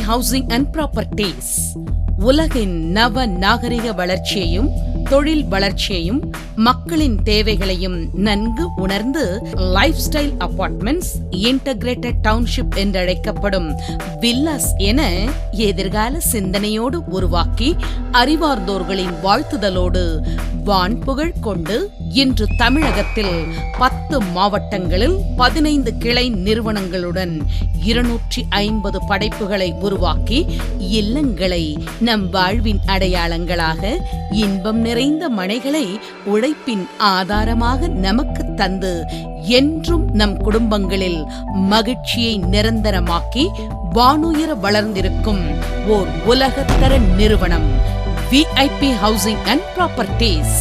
Housing and properties உலகின் நவ நாகரிக வளர்ச்சியையும் தொழில் வளர்ச்சியையும் மக்களின் தேவைகளையும் நன்கு உணர்ந்து life style apartments, integrated township என்றழைக்கப்படும் வில்லாஸ் என எதிர்கால சிந்தனையோடு உருவாக்கி அறிவார்ந்தோர்களின் வாழ்த்துதலோடு வான்புகழ் கொண்டு இன்று தமிழகத்தில் 10 மாவட்டங்களில் 15 கிளை நிறுவனங்களுடன் 250 படைப்புகளை உருவாக்கி இல்லங்களை நம் வாழ்வின் அடையாளங்களாக, இன்பம் நிறைந்த மனைகளை உழைப்பின் ஆதாரமாக நமக்கு தந்து என்றும் நம் குடும்பங்களில் மகிழ்ச்சியை நிரந்தரமாக்கி வானுயர வளர்ந்திருக்கும் ஓர் உலகத்தர நிறுவனம் VIP ஹவுசிங் அண்ட் ப்ராப்பர்ட்டிஸ்.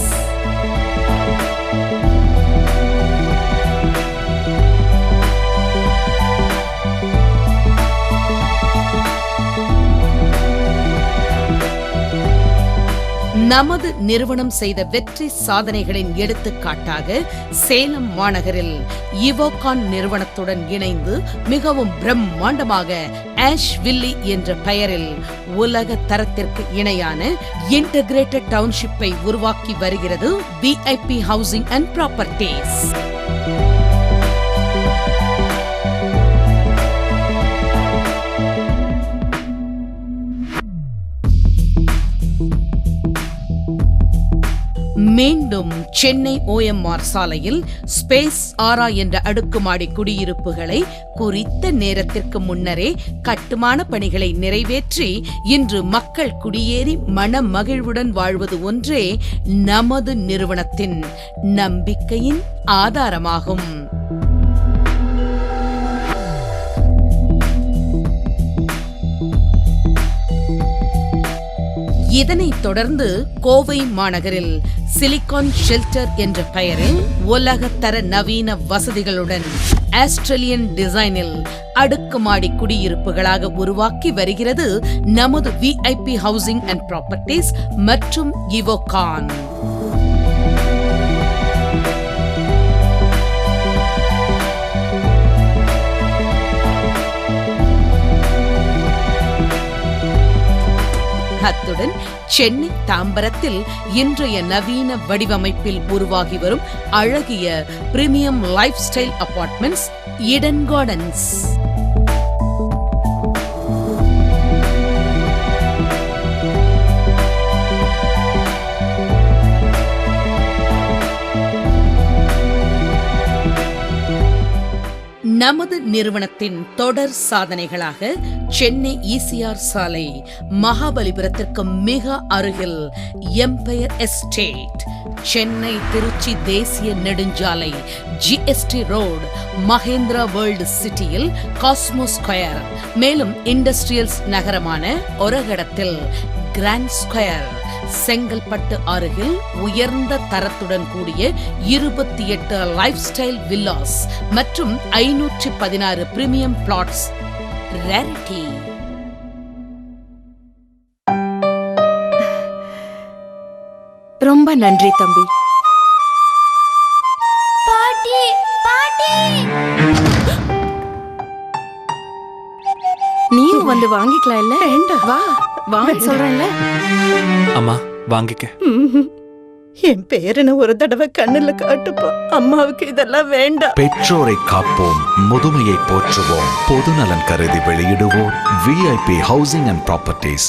நமது நிறுவனம் செய்த வெற்றி சாதனைகளின் எடுத்துக்காட்டாக சேலம் மாநகரில் இவோகான் நிறுவனத்துடன் இணைந்து மிகவும் பிரம்மாண்டமாக ஆஷ் வில்லி என்ற பெயரில் உலக தரத்திற்கு இணையான இன்டகிரேட்டட் டவுன்ஷிப்பை உருவாக்கி வருகிறது VIP ஹவுசிங் அண்ட் ப்ராப்பர்ட்டிஸ். மீண்டும் சென்னை OMR சாலையில் ஸ்பேஸ் ஆரா என்ற அடுக்குமாடி குடியிருப்புகளை குறித்த நேரத்திற்கு முன்னரே கட்டுமான பணிகளை நிறைவேற்றி இன்று மக்கள் குடியேறி மன மகிழ்வுடன் வாழ்வது ஒன்றே நமது நிறுவனத்தின் நம்பிக்கையின் ஆதாரமாகும். இதனைத் தொடர்ந்து கோவை மாநகரில் சிலிகான் ஷெல்டர் என்ற பெயரில் உலகத்தர நவீன வசதிகளுடன் ஆஸ்திரேலியன் டிசைனில் அடுக்குமாடி குடியிருப்புகளாக உருவாக்கி வருகிறது நமது VIP ஹவுசிங் அண்ட் ப்ராப்பர்ட்டிஸ் மற்றும் இவோகான். அத்துடன் சென்னை தாம்பரத்தில் இன்றைய நவீன வடிவமைப்பில் உருவாகி வரும் அழகிய premium life style apartments Eden gardens. நமது நிறுவனத்தின் தொடர் சாதனைகளாக சென்னை ECR சாலை, மகாபலிபுரத்திற்கு மிக அருகில் எம்பயர் எஸ்டேட், சென்னை திருச்சி தேசிய நெடுஞ்சாலை GST ரோடு, மகேந்திரா வேர்ல்டு சிட்டியில் காஸ்மோ ஸ்கொயர், மேலும் இண்டஸ்ட்ரியல்ஸ் நகரமான ஒரகடத்தில் கிராண்ட் ஸ்கொயர், செங்கல்பட்டு அருகில் உயர்ந்த தரத்துடன் கூடிய 28 லைஃப் ஸ்டைல் வில்லாஸ் மற்றும் 516 பிரீமியம் பிளாட்ஸ். ரேரிட்டி. ரொம்ப நன்றி தம்பி. பாட்டி பாட்டி, நீயும் வந்து வாங்கிக்கலாம் இல்ல? வா வாங்க சொல்றேன்ல. அம்மா வாங்கிக்க. என் பேரனை ஒரு தடவை கண்ணுல காட்டுப்பா. அம்மாவுக்கு இதெல்லாம் வேண்டாம். பெற்றோரை காப்போம், முதுமையை போற்றுவோம். பொதுநலன் கருதி வெளியிடுவோர் VIP housing and properties.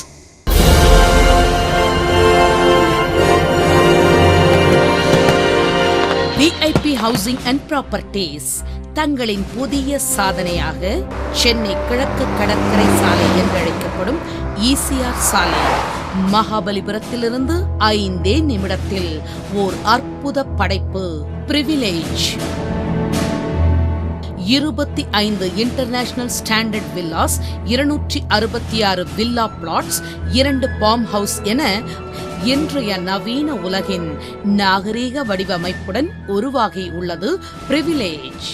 VIP housing and properties தங்களின் புதிய சாதனையாக சென்னை கிழக்கு கடற்கரை சாலை என்றழைக்கப்படும் ECR சாலை, மகாபலிபுரத்திலிருந்து 5 நிமிடத்தில் ஓர் அற்புத படைப்பு privilege. 25 international standard villas, 266 villa plots, 2 farm house என இன்றைய நவீன உலகின் நாகரீக வடிவமைப்புடன் உருவாகி உள்ளது பிரிவிலேஜ்.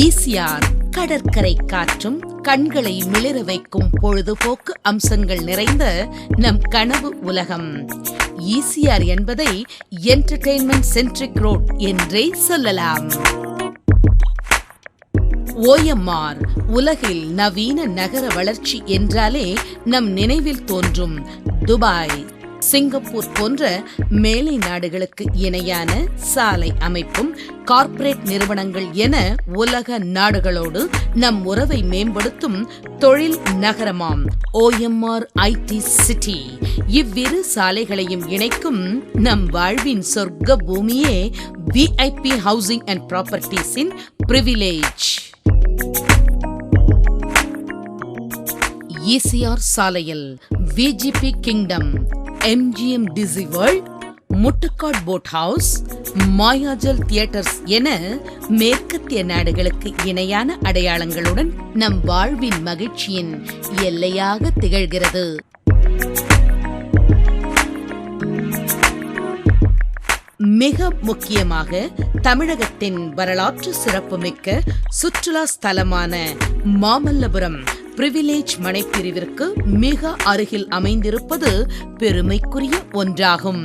ஈசிஆர் கடற்கரை காற்றும் கண்களை மிளிர வைக்கும் பொழுதுபோக்கு அம்சங்கள் நிறைந்த நம் கனவு உலகம். ஈசிஆர் என்பதை என்டர்டெயின்மெண்ட் சென்ட்ரிக் ரோட் என்றே சொல்லலாம். OMR உலகில் நவீன நகர வளர்ச்சி என்றாலே நம் நினைவில் தோன்றும் துபாய், சிங்கப்பூர் போன்ற மேலை நாடுகளுக்கு இணையான சாலை அமைப்பும் கார்ப்பரேட் நிறுவனங்கள் என உலக நாடுகளோடு நம் உறவை மேம்படுத்தும் தொழில் நகரமாம் OMR IT சிட்டி. இவ்விரு சாலைகளையும் இணைக்கும் நம் வாழ்வின் சொர்க்க பூமியே VIP ஹவுசிங் அண்ட் ப்ராப்பர்ட்டிஸின் பிரிவிலேஜ். ஈசிஆர் சாலையில் VGP kingdom, MGM Dizzee world, Muttukadu boat house, Mayajaal theatres என மேற்கத்திய நாடுகளுக்கு இணையான அடையாளங்களுடன் நம் வாழ்வின் மகிழ்ச்சியின் எல்லையாக திகழ்கிறது. மிக முக்கியமாக தமிழகத்தின் வரலாற்று சிறப்புமிக்க சுற்றுலா ஸ்தலமான மாமல்லபுரம் பிரிவிலேஜ் மனைப்பிரிவிற்கு மிக அருகில் அமைந்திருப்பது பெருமைக்குரிய ஒன்றாகும்.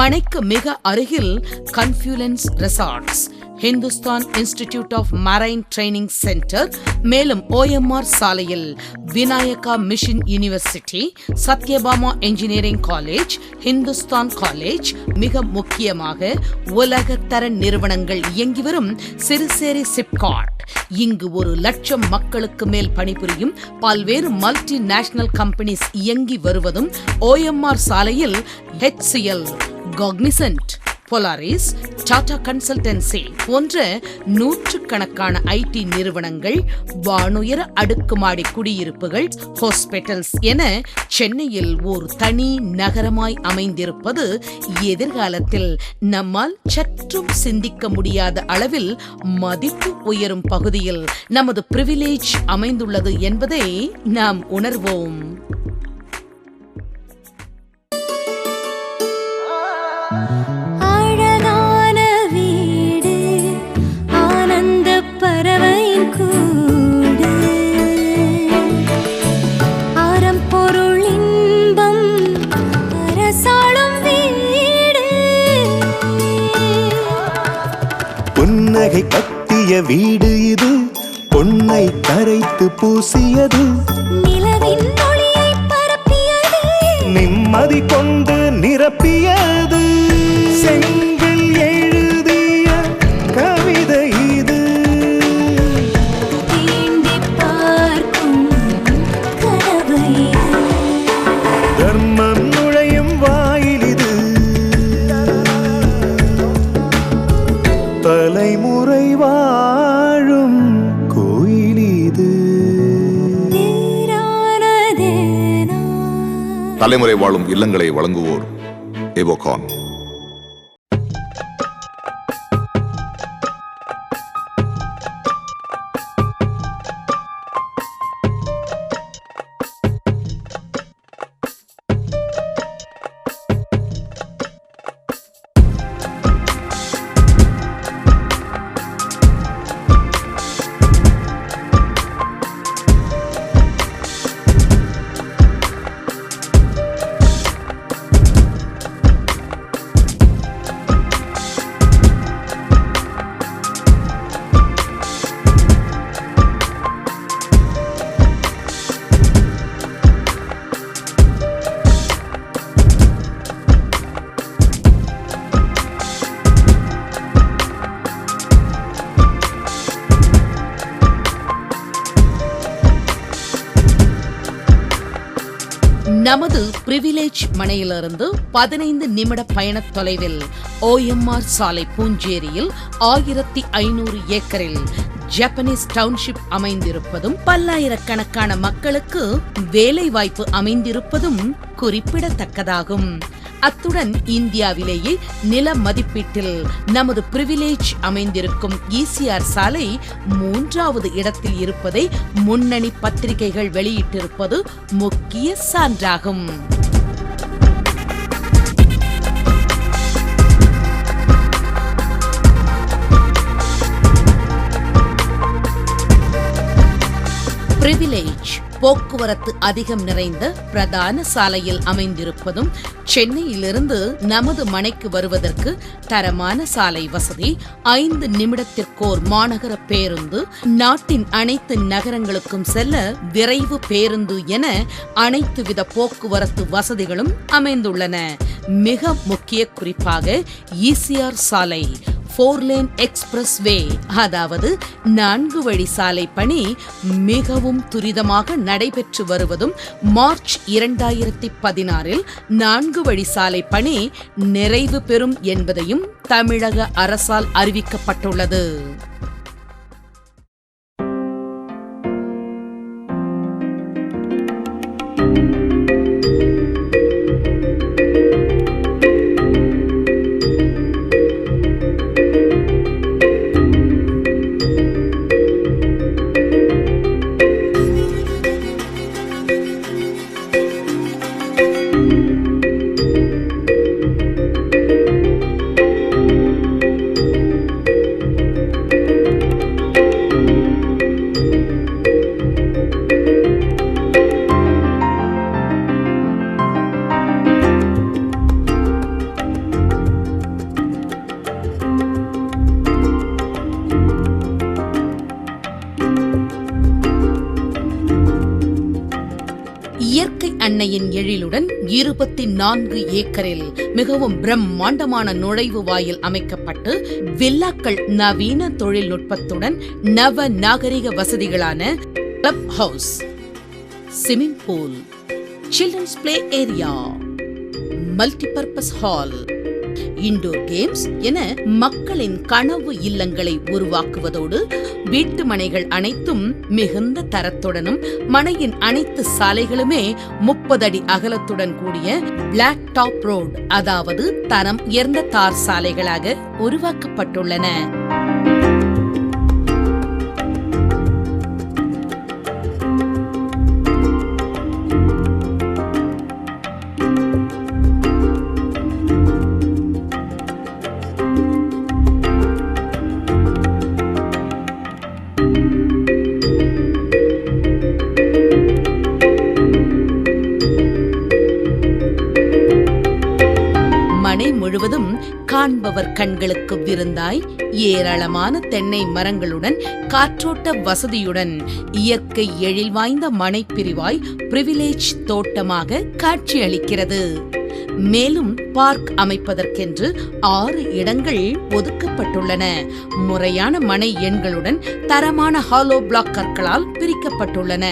மனைக்கு மிக அருகில் Confluence resorts, Hindustan Institute of Marine Training Centre, மேலும் OMR சாலையில் Vinayaka Mission University, Sathyabama engineering college, Hindustan college, மிக முக்கியமாக உலகத்தர நிறுவனங்கள் இயங்கி வரும் சிறுசேரி சிப்காட். இங்கு 1,00,000 மக்களுக்கு மேல் பணிபுரியும் பல்வேறு மல்டி நேஷனல் கம்பெனிஸ் இயங்கி வருவதும் OMR சாலையில் HCL, Cognizant, Polaris, Tata consultancy போன்ற 100கணக்கான IT நிறுவனங்கள், வானுயர அடுக்குமாடி குடியிருப்புகள், ஹாஸ்பிட்டல்ஸ் என சென்னையில் ஒரு தனி நகரமாய் அமைந்திருப்பது எதிர்காலத்தில் நம்மால் சற்றும் சிந்திக்க முடியாத அளவில் மதிப்பு உயரும் பகுதியில் நமது பிரிவிலேஜ் அமைந்துள்ளது என்பதை நாம் உணர்வோம். புன்னகை கட்டிய வீடு இது, பொன்னை கரைத்து பூசியது, நிலவின் ஒளியை பரப்பியது, நிம்மதி கொண்டு நிரப்பியது, செங்கல் எழுதிய கவிதை இது, தீண்டி பார்க்கும் கனவு இது, தர்மம் நுழையும் வாயில் இது, தலைமுறை வாழும் கோயில் இது. தலைமுறை வாழும் இல்லங்களை வழங்குவோர் எவோகான். நமது பிரிவிலேஜ் மனையிலிருந்து 15 நிமிட பயண தொலைவில் OMR சாலை பூஞ்சேரியில் 1500 ஏக்கரில் ஜப்பானீஸ் டவுன்ஷிப் அமைந்திருப்பதும் பல்லாயிரக்கணக்கான மக்களுக்கு வேலை வாய்ப்பு அமைந்திருப்பதும் குறிப்பிடத்தக்கதாகும். அத்துடன் இந்தியாவிலேயே நில மதிப்பீட்டில் நமது பிரிவிலேஜ் அமைந்திருக்கும் ஈசிஆர் சாலை 3வது இடத்தில் இருப்பதை முன்னணி பத்திரிகைகள் வெளியிட்டிருப்பது முக்கிய சான்றாகும். போக்குவரத்து அதிகம் நிறைந்த பிரதான சாலையில் அமைந்திருப்பதும் சென்னையிலிருந்து நமது மனைக்கு வருவதற்கு தரமான சாலை வசதி, 5 நிமிடத்திற்கோர் மாநகர பேருந்து, நாட்டின் அனைத்து நகரங்களுக்கும் செல்ல விரைவு பேருந்து என அனைத்து வித போக்குவரத்து வசதிகளும் அமைந்துள்ளன. மிக முக்கிய குறிப்பாக ECR சாலை 4 லேன் எக்ஸ்பிரஸ் வே, அதாவது 4 வழி சாலை பணி மிகவும் துரிதமாக நடைபெற்று வருவதும் மார்ச் 2016 4 வழி சாலை பணி நிறைவு பெறும் என்பதையும் தமிழக அரசால் அறிவிக்கப்பட்டுள்ளது. இயற்கை அன்னையின் எழிலுடன் 24 ஏக்கரில் மிகவும் பிரம்மாண்டமான நுழைவு வாயில் அமைக்கப்பட்டு வில்லாக்கள் நவீன தொழில்நுட்பத்துடன் நவ நாகரிக வசதிகளான club house, swimming pool, children's play area, multipurpose hall, indoor games என மக்களின் கனவு இல்லங்களை உருவாக்குவதோடு வீட்டு மனைகள் அனைத்தும் மிகுந்த தரத்துடனும் மனையின் அனைத்து சாலைகளுமே 30 அடி அகலத்துடன் கூடிய பிளாக் டாப் ரோடு, அதாவது தரம் உயர்ந்த தார் சாலைகளாக உருவாக்கப்பட்டுள்ளன. மனை முழுவதும் காண்பவர் கண்களுக்கு விருந்தாய் ஏராளமான தென்னை மரங்களுடன் காற்றோட்ட வசதியுடன் இயற்கை எழில் வாய்ந்த மனை பிரிவாய் பிரிவிலேஜ் தோட்டமாக காட்சியளிக்கிறது. மேலும் பார்க் அமைப்பதற்கென்று 6 இடங்கள் ஒதுக்கப்பட்டுள்ளன. முறையான மனை எண்களுடன் தரமான ஹாலோ பிளாக் கற்களால் பிரிக்கப்பட்டுள்ளன.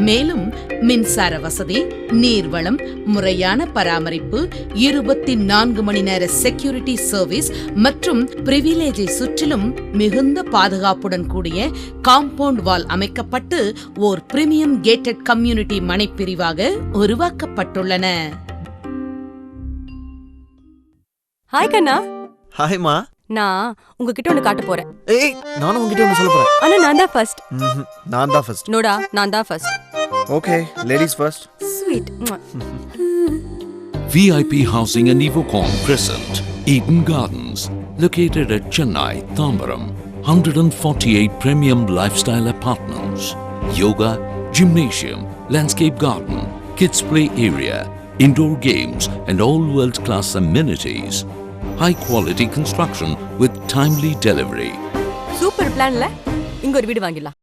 மேலும் மின்சார வசதி, நீர்வளம், முறையான பராமரிப்பு, 24 மணி நேர செக்யூரிட்டி சர்வீஸ் மற்றும் பிரிவிலேஜை சுற்றிலும் மிகுந்த பாதுகாப்புடன் கூடிய காம்பவுண்ட் வால் அமைக்கப்பட்டு ஓர் பிரீமியம் கேட்டட் கம்யூனிட்டி மனை பிரிவாக உருவாக்கப்பட்டுள்ளன. ஹாய் கண்ணா. ஹாய் மா. நான் உங்ககிட்ட ஒன்னு காட்ட போறேன். ஏய், நானும் உங்ககிட்ட ஒன்னு சொல்ல போறேன். ஆனா நான் தான் ஃபர்ஸ்ட். நான் தான் ஃபர்ஸ்ட். நோடா, நான் தான் first. Okay, ladies first. Sweet. VIP Housing and Evocon present Eden Gardens, located at Chennai, Tambaram. 148 premium lifestyle apartments, yoga, gymnasium, landscape garden, kids play area, indoor games and all world-class amenities. High quality construction with timely delivery. Super பிளான்ல இங்க ஒரு வீடு வாங்கிடலாம்.